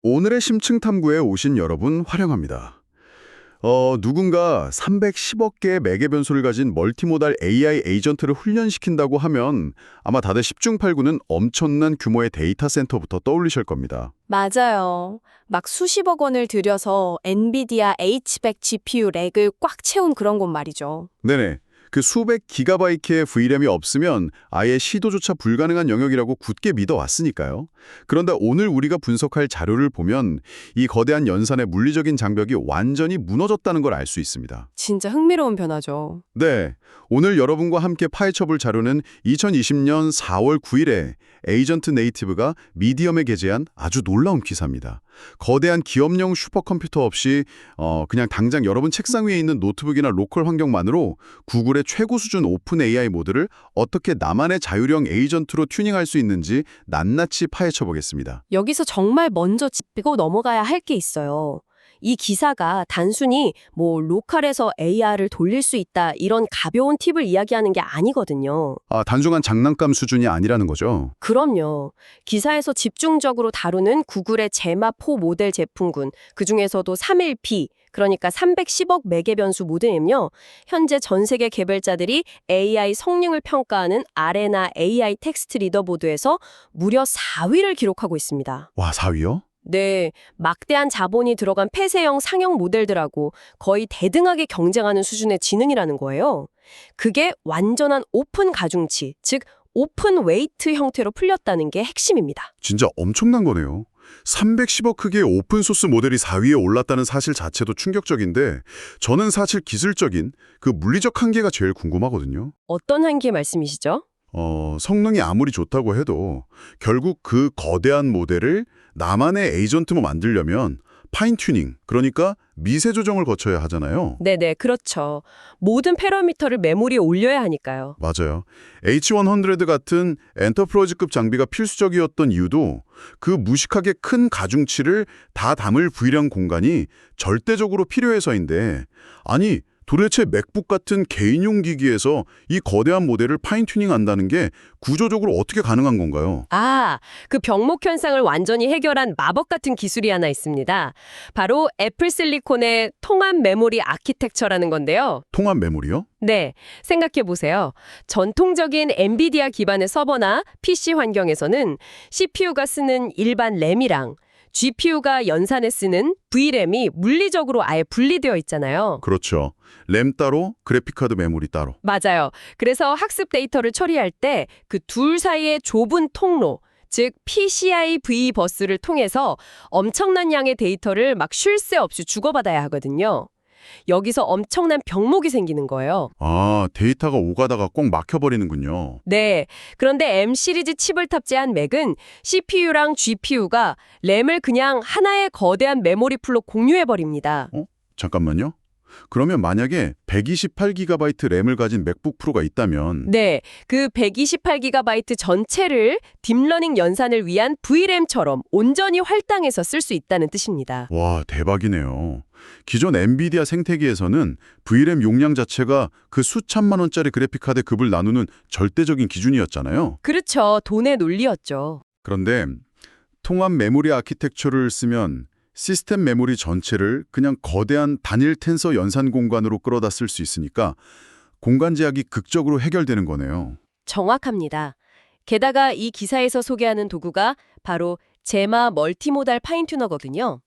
오늘의 심층 탐구에 오신 여러분 환영합니다. 누군가 310억 개의 매개 변수를 가진 멀티모달 AI 에이전트를 훈련시킨다고 하면 아마 다들 10중 8구는 엄청난 규모의 데이터 센터부터 떠올리실 겁니다. 맞아요. 막 수십억 원을 들여서 엔비디아 H100 GPU 렉을 꽉 채운 그런 곳 말이죠. 네네. 그 수백 기가바이트의 VRAM이 없으면 아예 시도조차 불가능한 영역이라고 굳게 믿어왔으니까요. 그런데 오늘 우리가 분석할 자료를 보면 이 거대한 연산의 물리적인 장벽이 완전히 무너졌다는 걸 알 수 있습니다. 진짜 흥미로운 변화죠. 네, 오늘 여러분과 함께 파헤쳐볼 자료는 2020년 4월 9일에 에이전트 네이티브가 미디엄에 게재한 아주 놀라운 기사입니다. 거대한 기업용 슈퍼컴퓨터 없이 그냥 당장 여러분 책상 위에 있는 노트북이나 로컬 환경만으로 구글의 최고 수준 오픈 AI 모드를 어떻게 나만의 자율형 에이전트로 튜닝할 수 있는지 낱낱이 파헤쳐 보겠습니다. 여기서 정말 먼저 짚고 넘어가야 할 게 있어요. 이 기사가 단순히 로컬에서 AR을 돌릴 수 있다 이런 가벼운 팁을 이야기하는 게 아니거든요. 단순한 장난감 수준이 아니라는 거죠. 그럼요. 기사에서 집중적으로 다루는 구글의 제마4 모델 제품군, 그중에서도 31P, 그러니까 310억 매개 변수 모델은요, 현재 전 세계 개발자들이 AI 성능을 평가하는 아레나 AI 텍스트 리더보드에서 무려 4위를 기록하고 있습니다. 와, 4위요? 네, 막대한 자본이 들어간 폐쇄형 상용 모델들하고 거의 대등하게 경쟁하는 수준의 지능이라는 거예요. 그게 완전한 오픈 가중치, 즉 오픈 웨이트 형태로 풀렸다는 게 핵심입니다. 진짜 엄청난 거네요. 310억 크기의 오픈소스 모델이 4위에 올랐다는 사실 자체도 충격적인데 저는 사실 기술적인 그 물리적 한계가 제일 궁금하거든요. 어떤 한계 말씀이시죠? 성능이 아무리 좋다고 해도 결국 그 거대한 모델을 나만의 에이전트로 만들려면 파인 튜닝, 그러니까 미세 조정을 거쳐야 하잖아요. 네네, 그렇죠. 모든 패러미터를 메모리에 올려야 하니까요. 맞아요. H100 같은 엔터프라이즈급 장비가 필수적이었던 이유도 그 무식하게 큰 가중치를 다 담을 V량 공간이 절대적으로 필요해서인데, 아니 도대체 맥북 같은 개인용 기기에서 이 거대한 모델을 파인 튜닝한다는 게 구조적으로 어떻게 가능한 건가요? 그 병목 현상을 완전히 해결한 마법 같은 기술이 하나 있습니다. 바로 애플 실리콘의 통합 메모리 아키텍처라는 건데요. 통합 메모리요? 네, 생각해보세요. 전통적인 엔비디아 기반의 서버나 PC 환경에서는 CPU가 쓰는 일반 램이랑 GPU가 연산에 쓰는 VRAM이 물리적으로 아예 분리되어 있잖아요. 그렇죠. 램 따로, 그래픽카드 메모리 따로. 맞아요. 그래서 학습 데이터를 처리할 때 그 둘 사이의 좁은 통로, 즉 PCIe 버스를 통해서 엄청난 양의 데이터를 막 쉴 새 없이 주고받아야 하거든요. 여기서 엄청난 병목이 생기는 거예요. 데이터가 오가다가 꼭 막혀버리는군요. 네. 그런데 M 시리즈 칩을 탑재한 맥은 CPU랑 GPU가 램을 그냥 하나의 거대한 메모리 풀로 공유해버립니다. 잠깐만요. 그러면 만약에 128GB 램을 가진 맥북 프로가 있다면 네. 그 128GB 전체를 딥러닝 연산을 위한 VRAM처럼 온전히 할당해서 쓸 수 있다는 뜻입니다. 와, 대박이네요. 기존 엔비디아 생태계에서는 VRAM 용량 자체가 그 수천만 원짜리 그래픽카드 급을 나누는 절대적인 기준이었잖아요. 그렇죠. 돈의 논리였죠. 그런데 통합 메모리 아키텍처를 쓰면 시스템 메모리 전체를 그냥 거대한 단일 텐서 연산 공간으로 끌어다 쓸 수 있으니까 공간 제약이 극적으로 해결되는 거네요. 정확합니다. 게다가 이 기사에서 소개하는 도구가 바로 제마 멀티모달 파인튜너거든요.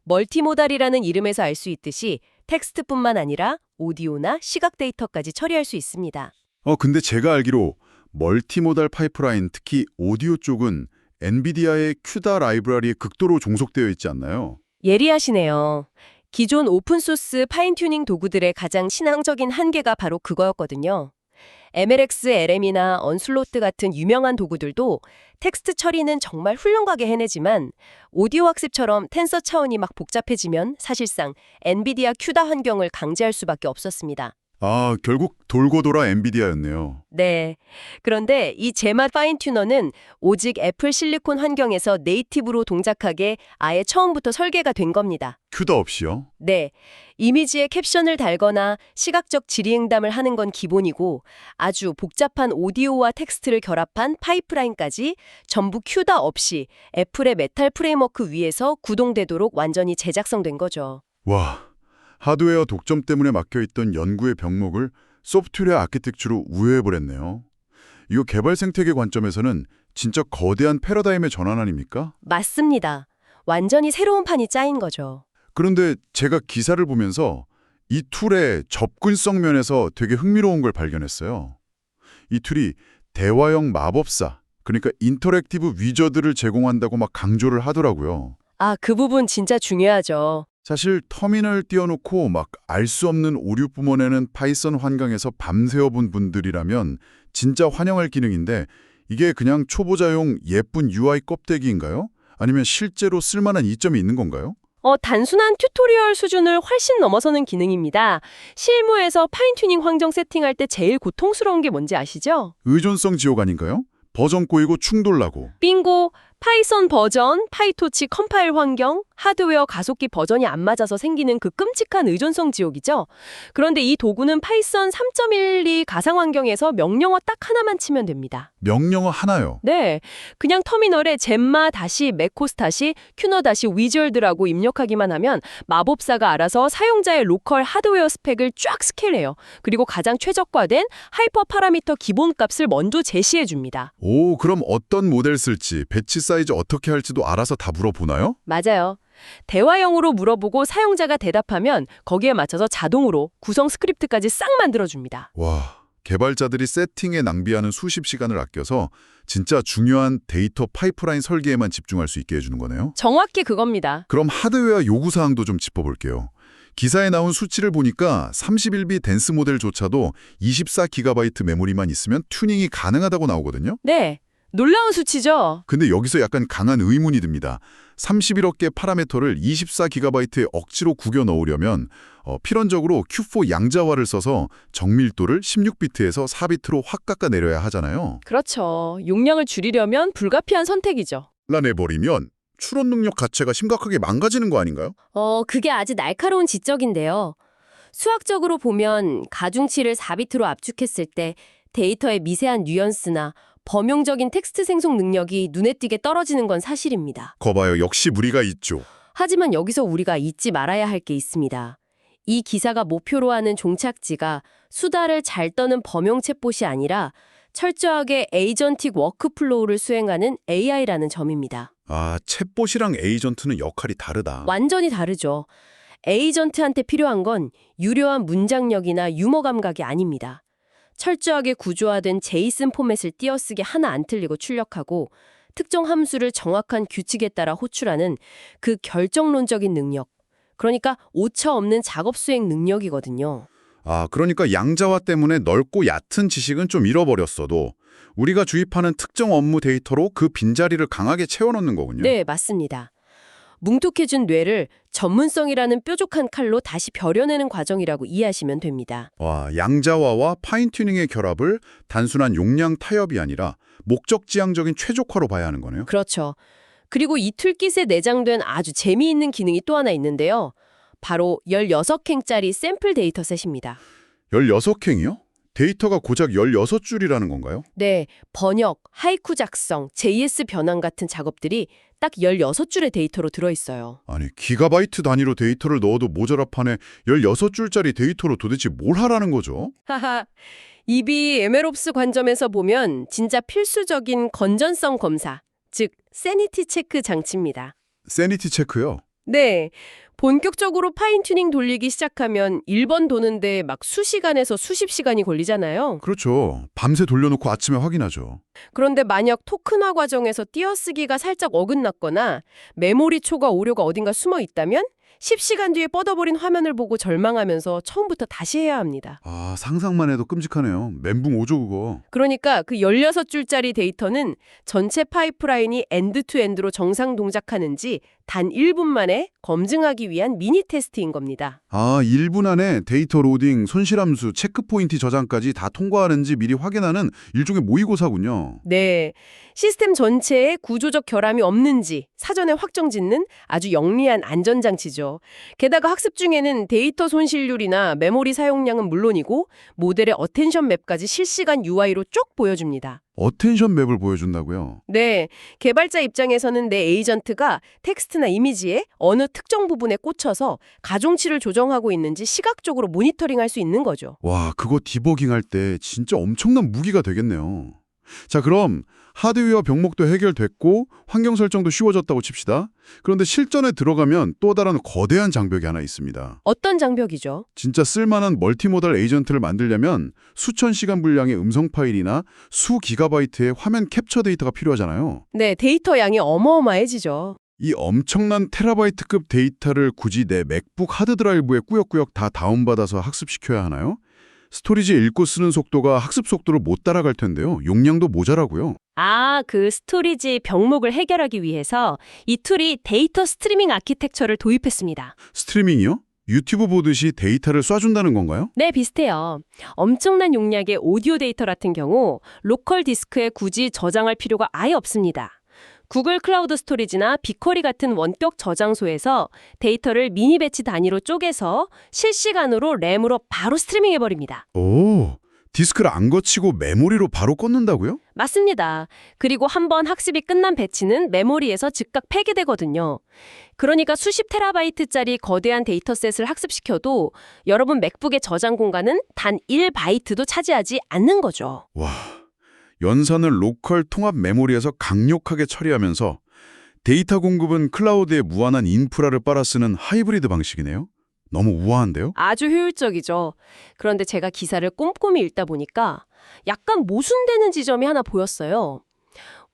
멀티모달이라는 이름에서 알 수 있듯이 텍스트뿐만 아니라 오디오나 시각 데이터까지 처리할 수 있습니다. 근데 제가 알기로 멀티모달 파이프라인, 특히 오디오 쪽은 엔비디아의 큐다 라이브러리에 극도로 종속되어 있지 않나요? 예리하시네요. 기존 오픈소스 파인튜닝 도구들의 가장 신앙적인 한계가 바로 그거였거든요. MLX LM이나 언슬로트 같은 유명한 도구들도 텍스트 처리는 정말 훌륭하게 해내지만 오디오 학습처럼 텐서 차원이 막 복잡해지면 사실상 엔비디아 큐다 환경을 강제할 수밖에 없었습니다. 아, 결국 돌고 돌아 엔비디아였네요. 네. 그런데 이 제마 파인튜너는 오직 애플 실리콘 환경에서 네이티브로 동작하게 아예 처음부터 설계가 된 겁니다. 큐다 없이요? 네. 이미지에 캡션을 달거나 시각적 질의응답을 하는 건 기본이고 아주 복잡한 오디오와 텍스트를 결합한 파이프라인까지 전부 큐다 없이 애플의 메탈 프레임워크 위에서 구동되도록 완전히 제작성된 거죠. 와, 하드웨어 독점 때문에 막혀있던 연구의 병목을 소프트웨어 아키텍처로 우회해버렸네요. 이거 개발 생태계 관점에서는 진짜 거대한 패러다임의 전환 아닙니까? 맞습니다. 완전히 새로운 판이 짜인 거죠. 그런데 제가 기사를 보면서 이 툴의 접근성 면에서 되게 흥미로운 걸 발견했어요. 이 툴이 대화형 마법사, 그러니까 인터랙티브 위저드를 제공한다고 막 강조를 하더라고요. 아, 그 부분 진짜 중요하죠. 사실 터미널 띄워놓고 막 알 수 없는 오류 뿜어내는 파이썬 환경에서 밤새워본 분들이라면 진짜 환영할 기능인데 이게 그냥 초보자용 예쁜 UI 껍데기인가요? 아니면 실제로 쓸만한 이점이 있는 건가요? 단순한 튜토리얼 수준을 훨씬 넘어서는 기능입니다. 실무에서 파인튜닝 환경 세팅할 때 제일 고통스러운 게 뭔지 아시죠? 의존성 지옥 아닌가요? 버전 꼬이고 충돌 나고. 빙고! 파이썬 버전, 파이토치 컴파일 환경, 하드웨어 가속기 버전이 안 맞아서 생기는 그 끔찍한 의존성 지옥이죠. 그런데 이 도구는 파이썬 3.12 가상 환경에서 명령어 딱 하나만 치면 됩니다. 명령어 하나요. 네, 그냥 터미널에 젬마 다시 맥코스 다시 큐너 다시 위즈월드라고 입력하기만 하면 마법사가 알아서 사용자의 로컬 하드웨어 스펙을 쫙 스케일해요. 그리고 가장 최적화된 하이퍼 파라미터 기본값을 먼저 제시해 줍니다. 오, 그럼 어떤 모델 쓸지, 배치 사이즈 어떻게 할지도 알아서 다 물어보나요? 맞아요. 대화형으로 물어보고 사용자가 대답하면 거기에 맞춰서 자동으로 구성 스크립트까지 싹 만들어줍니다. 와, 개발자들이 세팅에 낭비하는 수십 시간을 아껴서 진짜 중요한 데이터 파이프라인 설계에만 집중할 수 있게 해주는 거네요. 정확히 그겁니다. 그럼 하드웨어 요구사항도 좀 짚어볼게요. 기사에 나온 수치를 보니까 31비 댄스 모델조차도 24GB 메모리만 있으면 튜닝이 가능하다고 나오거든요. 네, 놀라운 수치죠? 근데 여기서 약간 강한 의문이 듭니다. 31억 개 파라미터를 24GB에 억지로 구겨 넣으려면 필연적으로 Q4 양자화를 써서 정밀도를 16비트에서 4비트로 확 깎아내려야 하잖아요. 그렇죠. 용량을 줄이려면 불가피한 선택이죠. 잘라내버리면 추론 능력 자체가 심각하게 망가지는 거 아닌가요? 그게 아주 날카로운 지적인데요. 수학적으로 보면 가중치를 4비트로 압축했을 때 데이터의 미세한 뉘앙스나 범용적인 텍스트 생성 능력이 눈에 띄게 떨어지는 건 사실입니다. 거봐요. 역시 무리가 있죠. 하지만 여기서 우리가 잊지 말아야 할 게 있습니다. 이 기사가 목표로 하는 종착지가 수다를 잘 떠는 범용 챗봇이 아니라 철저하게 에이전틱 워크플로우를 수행하는 AI라는 점입니다. 아, 챗봇이랑 에이전트는 역할이 다르다. 완전히 다르죠. 에이전트한테 필요한 건 유려한 문장력이나 유머 감각이 아닙니다. 철저하게 구조화된 제이슨 포맷을 띄어쓰기 하나 안 틀리고 출력하고 특정 함수를 정확한 규칙에 따라 호출하는 그 결정론적인 능력. 그러니까 오차 없는 작업 수행 능력이거든요. 아, 그러니까 양자화 때문에 넓고 얕은 지식은 좀 잃어버렸어도 우리가 주입하는 특정 업무 데이터로 그 빈자리를 강하게 채워넣는 거군요. 네, 맞습니다. 뭉툭해진 뇌를 전문성이라는 뾰족한 칼로 다시 벼려내는 과정이라고 이해하시면 됩니다. 와, 양자화와 파인튜닝의 결합을 단순한 용량 타협이 아니라 목적지향적인 최적화로 봐야 하는 거네요. 그렇죠. 그리고 이 툴깃에 내장된 아주 재미있는 기능이 또 하나 있는데요. 바로 16행짜리 샘플 데이터셋입니다. 16행이요? 데이터가 고작 16줄이라는 건가요? 네, 번역, 하이쿠 작성, JS 변환 같은 작업들이 딱 16줄의 데이터로 들어있어요. 아니, 기가바이트 단위로 데이터를 넣어도 모자라 판에 16줄짜리 데이터로 도대체 뭘 하라는 거죠? 하하, 이비 에메롭스 관점에서 보면 진짜 필수적인 건전성 검사, 즉 세니티 체크 장치입니다. 세니티 체크요? 네, 본격적으로 파인튜닝 돌리기 시작하면 1번 도는데 막 수시간에서 수십 시간이 걸리잖아요. 그렇죠. 밤새 돌려놓고 아침에 확인하죠. 그런데 만약 토큰화 과정에서 띄어쓰기가 살짝 어긋났거나 메모리 초과 오류가 어딘가 숨어 있다면 10시간 뒤에 뻗어버린 화면을 보고 절망하면서 처음부터 다시 해야 합니다. 아, 상상만 해도 끔찍하네요. 멘붕 오죠, 그거. 그러니까 그 16줄짜리 데이터는 전체 파이프라인이 엔드 투 엔드로 정상 동작하는지 단 1분 만에 검증하기 위한 미니 테스트인 겁니다. 아, 1분 안에 데이터 로딩, 손실함수, 체크포인트 저장까지 다 통과하는지 미리 확인하는 일종의 모의고사군요. 네, 시스템 전체에 구조적 결함이 없는지 사전에 확정짓는 아주 영리한 안전장치죠. 게다가 학습 중에는 데이터 손실률이나 메모리 사용량은 물론이고 모델의 어텐션 맵까지 실시간 UI로 쭉 보여줍니다. 어텐션 맵을 보여준다고요? 네, 개발자 입장에서는 내 에이전트가 텍스트나 이미지의 어느 특정 부분에 꽂혀서 가중치를 조정하고 있는지 시각적으로 모니터링할 수 있는 거죠. 와, 그거 디버깅할 때 진짜 엄청난 무기가 되겠네요. 자, 그럼 하드웨어 병목도 해결됐고 환경 설정도 쉬워졌다고 칩시다. 그런데 실전에 들어가면 또 다른 거대한 장벽이 하나 있습니다. 어떤 장벽이죠? 진짜 쓸만한 멀티모달 에이전트를 만들려면 수천 시간 분량의 음성 파일이나 수 기가바이트의 화면 캡처 데이터가 필요하잖아요. 네, 데이터 양이 어마어마해지죠. 이 엄청난 테라바이트급 데이터를 굳이 내 맥북 하드드라이브에 꾸역꾸역 다 다운받아서 학습시켜야 하나요? 스토리지 읽고 쓰는 속도가 학습 속도를 못 따라갈 텐데요. 용량도 모자라고요. 그 스토리지 병목을 해결하기 위해서 이 툴이 데이터 스트리밍 아키텍처를 도입했습니다. 스트리밍이요? 유튜브 보듯이 데이터를 쏴준다는 건가요? 네, 비슷해요. 엄청난 용량의 오디오 데이터 같은 경우 로컬 디스크에 굳이 저장할 필요가 아예 없습니다. 구글 클라우드 스토리지나 빅쿼리 같은 원격 저장소에서 데이터를 미니 배치 단위로 쪼개서 실시간으로 램으로 바로 스트리밍해버립니다. 오, 디스크를 안 거치고 메모리로 바로 꽂는다고요? 맞습니다. 그리고 한번 학습이 끝난 배치는 메모리에서 즉각 폐기되거든요. 그러니까 수십 테라바이트짜리 거대한 데이터셋을 학습시켜도 여러분 맥북의 저장 공간은 단 1바이트도 차지하지 않는 거죠. 와, 연산을 로컬 통합 메모리에서 강력하게 처리하면서 데이터 공급은 클라우드에 무한한 인프라를 빨아쓰는 하이브리드 방식이네요. 너무 우아한데요? 아주 효율적이죠. 그런데 제가 기사를 꼼꼼히 읽다 보니까 약간 모순되는 지점이 하나 보였어요.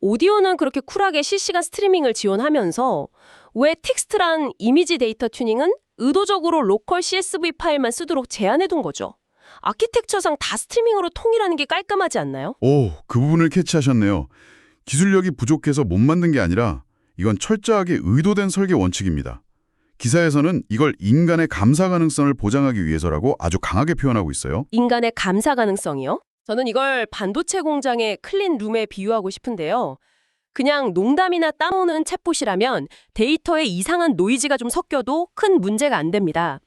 오디오는 그렇게 쿨하게 실시간 스트리밍을 지원하면서 왜 텍스트랑 이미지 데이터 튜닝은 의도적으로 로컬 CSV 파일만 쓰도록 제한해둔 거죠? 아키텍처상 다 스트리밍으로 통일하는 게 깔끔하지 않나요? 오, 그 부분을 캐치하셨네요. 기술력이 부족해서 못 만든 게 아니라 이건 철저하게 의도된 설계 원칙입니다. 기사에서는 이걸 인간의 감사 가능성을 보장하기 위해서라고 아주 강하게 표현하고 있어요. 인간의 감사 가능성이요? 저는 이걸 반도체 공장의 클린 룸에 비유하고 싶은데요. 그냥 농담이나 따오는 챗봇이라면 데이터에 이상한 노이즈가 좀 섞여도 큰 문제가 안 됩니다.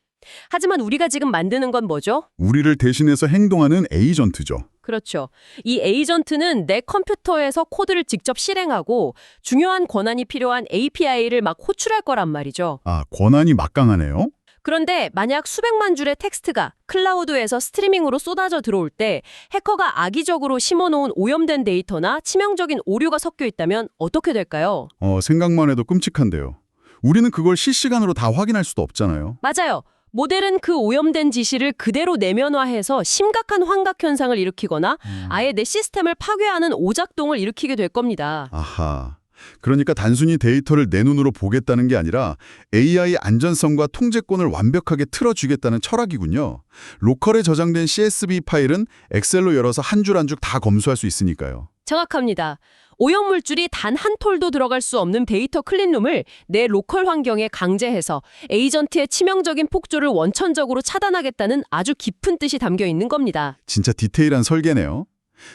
하지만 우리가 지금 만드는 건 뭐죠? 우리를 대신해서 행동하는 에이전트죠. 그렇죠. 이 에이전트는 내 컴퓨터에서 코드를 직접 실행하고 중요한 권한이 필요한 API를 막 호출할 거란 말이죠. 아, 권한이 막강하네요. 그런데 만약 수백만 줄의 텍스트가 클라우드에서 스트리밍으로 쏟아져 들어올 때 해커가 악의적으로 심어놓은 오염된 데이터나 치명적인 오류가 섞여 있다면 어떻게 될까요? 생각만 해도 끔찍한데요. 우리는 그걸 실시간으로 다 확인할 수도 없잖아요. 맞아요. 모델은 그 오염된 지시를 그대로 내면화해서 심각한 환각 현상을 일으키거나 아예 내 시스템을 파괴하는 오작동을 일으키게 될 겁니다. 아하. 그러니까 단순히 데이터를 내 눈으로 보겠다는 게 아니라 AI 안전성과 통제권을 완벽하게 틀어주겠다는 철학이군요. 로컬에 저장된 CSV 파일은 엑셀로 열어서 한 줄 한 줄 다 검수할 수 있으니까요. 정확합니다. 오염물질이 단 한 톨도 들어갈 수 없는 데이터 클린룸을 내 로컬 환경에 강제해서 에이전트의 치명적인 폭주를 원천적으로 차단하겠다는 아주 깊은 뜻이 담겨 있는 겁니다. 진짜 디테일한 설계네요.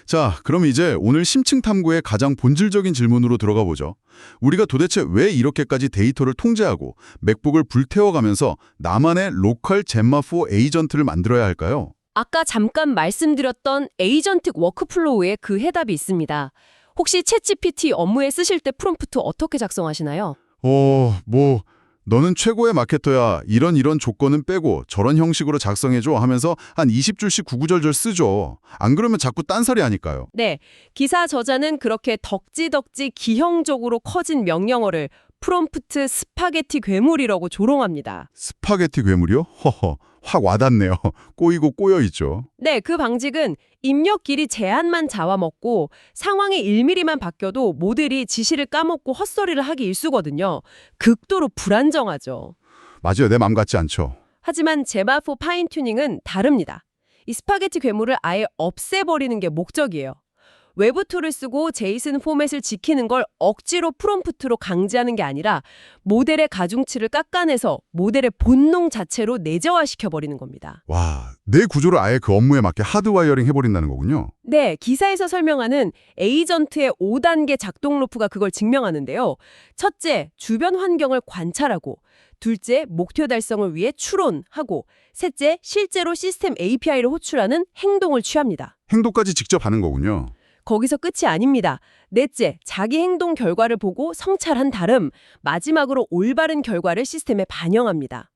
자, 그럼 이제 오늘 심층 탐구의 가장 본질적인 질문으로 들어가 보죠. 우리가 도대체 왜 이렇게까지 데이터를 통제하고 맥북을 불태워가면서 나만의 로컬 젠마4 에이전트를 만들어야 할까요? 아까 잠깐 말씀드렸던 에이전틱 워크플로우에 그 해답이 있습니다. 혹시 챗GPT 업무에 쓰실 때 프롬프트 어떻게 작성하시나요? 너는 최고의 마케터야. 이런 조건은 빼고 저런 형식으로 작성해줘 하면서 한 20줄씩 구구절절 쓰죠. 안 그러면 자꾸 딴소리 하니까요. 네, 기사 저자는 그렇게 덕지덕지 기형적으로 커진 명령어를 프롬프트 스파게티 괴물이라고 조롱합니다. 스파게티 괴물이요? 허허, 확 와닿네요. 꼬이고 꼬여있죠. 네, 그 방식은 입력 길이 제한만 잡아먹고 상황이 1mm만 바뀌어도 모델이 지시를 까먹고 헛소리를 하기 일쑤거든요. 극도로 불안정하죠. 맞아요. 내 맘 같지 않죠. 하지만 제마4 파인튜닝은 다릅니다. 이 스파게티 괴물을 아예 없애버리는 게 목적이에요. 외부 툴을 쓰고 제이슨 포맷을 지키는 걸 억지로 프롬프트로 강제하는 게 아니라 모델의 가중치를 깎아내서 모델의 본능 자체로 내재화시켜버리는 겁니다. 와, 내 구조를 아예 그 업무에 맞게 하드와이어링 해버린다는 거군요. 네, 기사에서 설명하는 에이전트의 5단계 작동 루프가 그걸 증명하는데요. 첫째, 주변 환경을 관찰하고, 둘째, 목표 달성을 위해 추론하고, 셋째, 실제로 시스템 API를 호출하는 행동을 취합니다. 행동까지 직접 하는 거군요. 거기서 끝이 아닙니다. 넷째, 자기 행동 결과를 보고 성찰한 다음 마지막으로 올바른 결과를 시스템에 반영합니다.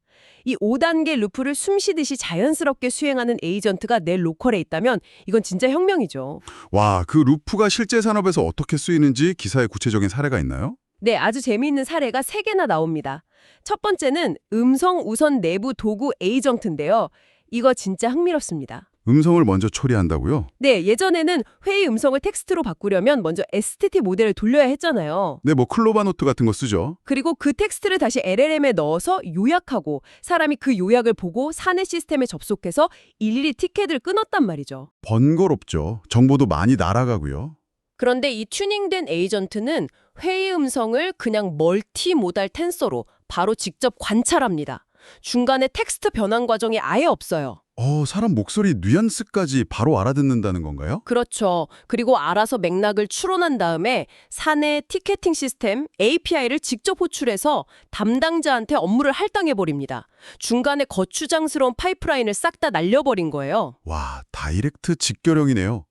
이 5단계 루프를 숨쉬듯이 자연스럽게 수행하는 에이전트가 내 로컬에 있다면 이건 진짜 혁명이죠. 와, 그 루프가 실제 산업에서 어떻게 쓰이는지 기사에 구체적인 사례가 있나요? 네, 아주 재미있는 사례가 3개나 나옵니다. 첫 번째는 음성 우선 내부 도구 에이전트인데요. 이거 진짜 흥미롭습니다. 음성을 먼저 처리한다고요? 네, 예전에는 회의 음성을 텍스트로 바꾸려면 먼저 STT 모델을 돌려야 했잖아요. 네, 뭐 클로바 노트 같은 거 쓰죠. 그리고 그 텍스트를 다시 LLM에 넣어서 요약하고 사람이 그 요약을 보고 사내 시스템에 접속해서 일일이 티켓을 끊었단 말이죠. 번거롭죠. 정보도 많이 날아가고요. 그런데 이 튜닝된 에이전트는 회의 음성을 그냥 멀티모달 텐서로 바로 직접 관찰합니다. 중간에 텍스트 변환 과정이 아예 없어요. 사람 목소리 뉘앙스까지 바로 알아듣는다는 건가요? 그렇죠. 그리고 알아서 맥락을 추론한 다음에 사내 티켓팅 시스템 API를 직접 호출해서 담당자한테 업무를 할당해버립니다. 중간에 거추장스러운 파이프라인을 싹 다 날려버린 거예요. 와, 다이렉트 직결형이네요.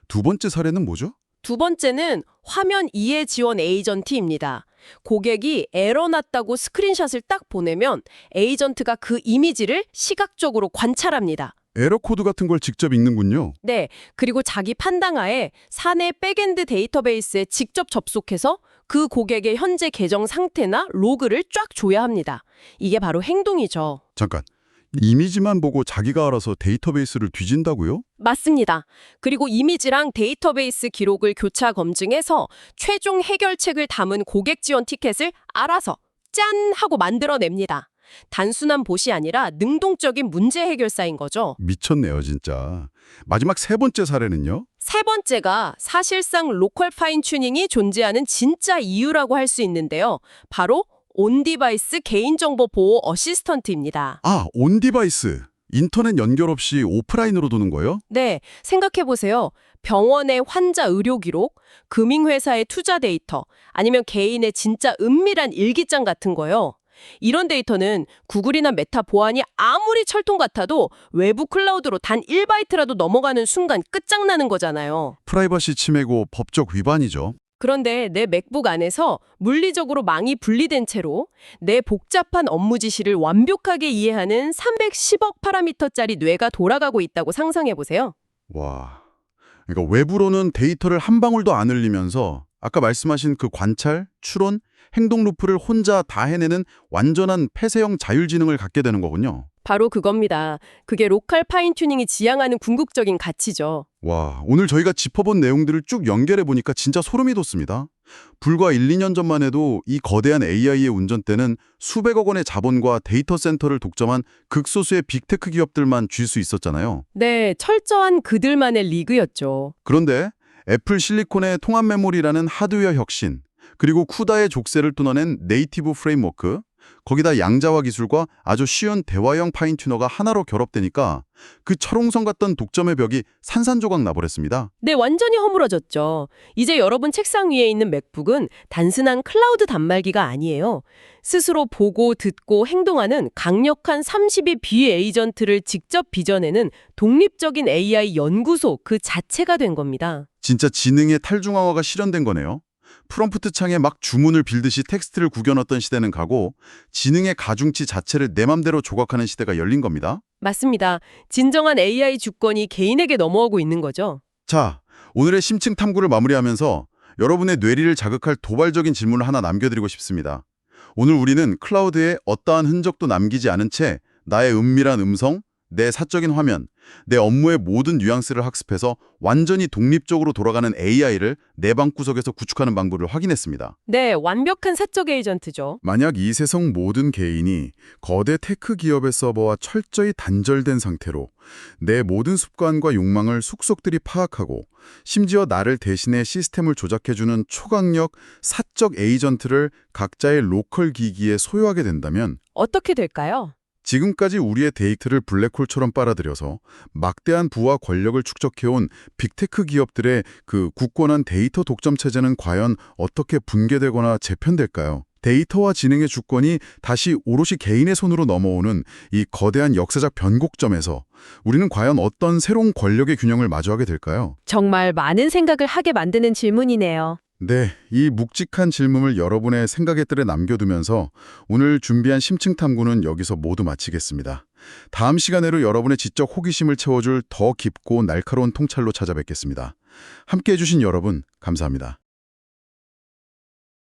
두 번째 사례는 뭐죠? 두 번째는 화면 이해 지원 에이전트입니다. 고객이 에러 났다고 스크린샷을 딱 보내면 에이전트가 그 이미지를 시각적으로 관찰합니다. 에러 코드 같은 걸 직접 읽는군요. 네, 그리고 자기 판단하에 사내 백엔드 데이터베이스에 직접 접속해서 그 고객의 현재 계정 상태나 로그를 쫙 줘야 합니다. 이게 바로 행동이죠. 잠깐, 이미지만 보고 자기가 알아서 데이터베이스를 뒤진다고요? 맞습니다. 그리고 이미지랑 데이터베이스 기록을 교차 검증해서 최종 해결책을 담은 고객 지원 티켓을 알아서 짠! 하고 만들어냅니다. 단순한 봇이 아니라 능동적인 문제 해결사인 거죠. 미쳤네요, 진짜. 마지막 세 번째 사례는요? 세 번째가 사실상 로컬 파인 튜닝이 존재하는 진짜 이유라고 할 수 있는데요. 바로 온디바이스 개인정보 보호 어시스턴트입니다. 아, 온디바이스. 인터넷 연결 없이 오프라인으로 도는 거예요? 네, 생각해보세요. 병원의 환자 의료 기록, 금융회사의 투자 데이터, 아니면 개인의 진짜 은밀한 일기장 같은 거요. 이런 데이터는 구글이나 메타 보안이 아무리 철통 같아도 외부 클라우드로 단 1바이트라도 넘어가는 순간 끝장나는 거잖아요. 프라이버시 침해고 법적 위반이죠. 그런데 내 맥북 안에서 물리적으로 망이 분리된 채로 내 복잡한 업무 지시를 완벽하게 이해하는 310억 파라미터짜리 뇌가 돌아가고 있다고 상상해보세요. 와, 그러니까 외부로는 데이터를 한 방울도 안 흘리면서 아까 말씀하신 그 관찰, 추론, 행동 루프를 혼자 다 해내는 완전한 폐쇄형 자율지능을 갖게 되는 거군요. 바로 그겁니다. 그게 로컬 파인 튜닝이 지향하는 궁극적인 가치죠. 와, 오늘 저희가 짚어본 내용들을 쭉 연결해 보니까 진짜 소름이 돋습니다. 불과 1, 2년 전만 해도 이 거대한 AI의 운전대는 수백억 원의 자본과 데이터 센터를 독점한 극소수의 빅테크 기업들만 쥘 수 있었잖아요. 네, 철저한 그들만의 리그였죠. 그런데 애플 실리콘의 통합 메모리라는 하드웨어 혁신, 그리고 쿠다의 족쇄를 뚫어낸 네이티브 프레임워크, 거기다 양자화 기술과 아주 쉬운 대화형 파인튜너가 하나로 결합되니까 그 철옹성 같던 독점의 벽이 산산조각 나버렸습니다. 네, 완전히 허물어졌죠. 이제 여러분 책상 위에 있는 맥북은 단순한 클라우드 단말기가 아니에요. 스스로 보고 듣고 행동하는 강력한 32 비에이전트를 직접 빚어내는 독립적인 AI 연구소 그 자체가 된 겁니다. 진짜 지능의 탈중앙화가 실현된 거네요. 프롬프트 창에 막 주문을 빌듯이 텍스트를 구겨 넣었던 시대는 가고 지능의 가중치 자체를 내 맘대로 조각하는 시대가 열린 겁니다. 맞습니다. 진정한 AI 주권이 개인에게 넘어오고 있는 거죠. 자, 오늘의 심층 탐구를 마무리하면서 여러분의 뇌리를 자극할 도발적인 질문을 하나 남겨드리고 싶습니다. 오늘 우리는 클라우드에 어떠한 흔적도 남기지 않은 채 나의 은밀한 음성, 내 사적인 화면, 내 업무의 모든 뉘앙스를 학습해서 완전히 독립적으로 돌아가는 AI를 내 방구석에서 구축하는 방법을 확인했습니다. 네, 완벽한 사적 에이전트죠. 만약 이 세상 모든 개인이 거대 테크 기업의 서버와 철저히 단절된 상태로 내 모든 습관과 욕망을 속속들이 파악하고 심지어 나를 대신해 시스템을 조작해주는 초강력 사적 에이전트를 각자의 로컬 기기에 소유하게 된다면 어떻게 될까요? 지금까지 우리의 데이터를 블랙홀처럼 빨아들여서 막대한 부와 권력을 축적해온 빅테크 기업들의 그 굳건한 데이터 독점 체제는 과연 어떻게 붕괴되거나 재편될까요? 데이터와 지능의 주권이 다시 오롯이 개인의 손으로 넘어오는 이 거대한 역사적 변곡점에서 우리는 과연 어떤 새로운 권력의 균형을 마주하게 될까요? 정말 많은 생각을 하게 만드는 질문이네요. 네, 이 묵직한 질문을 여러분의 생각의 뜰에 남겨두면서 오늘 준비한 심층 탐구는 여기서 모두 마치겠습니다. 다음 시간에로 여러분의 지적 호기심을 채워줄 더 깊고 날카로운 통찰로 찾아뵙겠습니다. 함께해 주신 여러분, 감사합니다.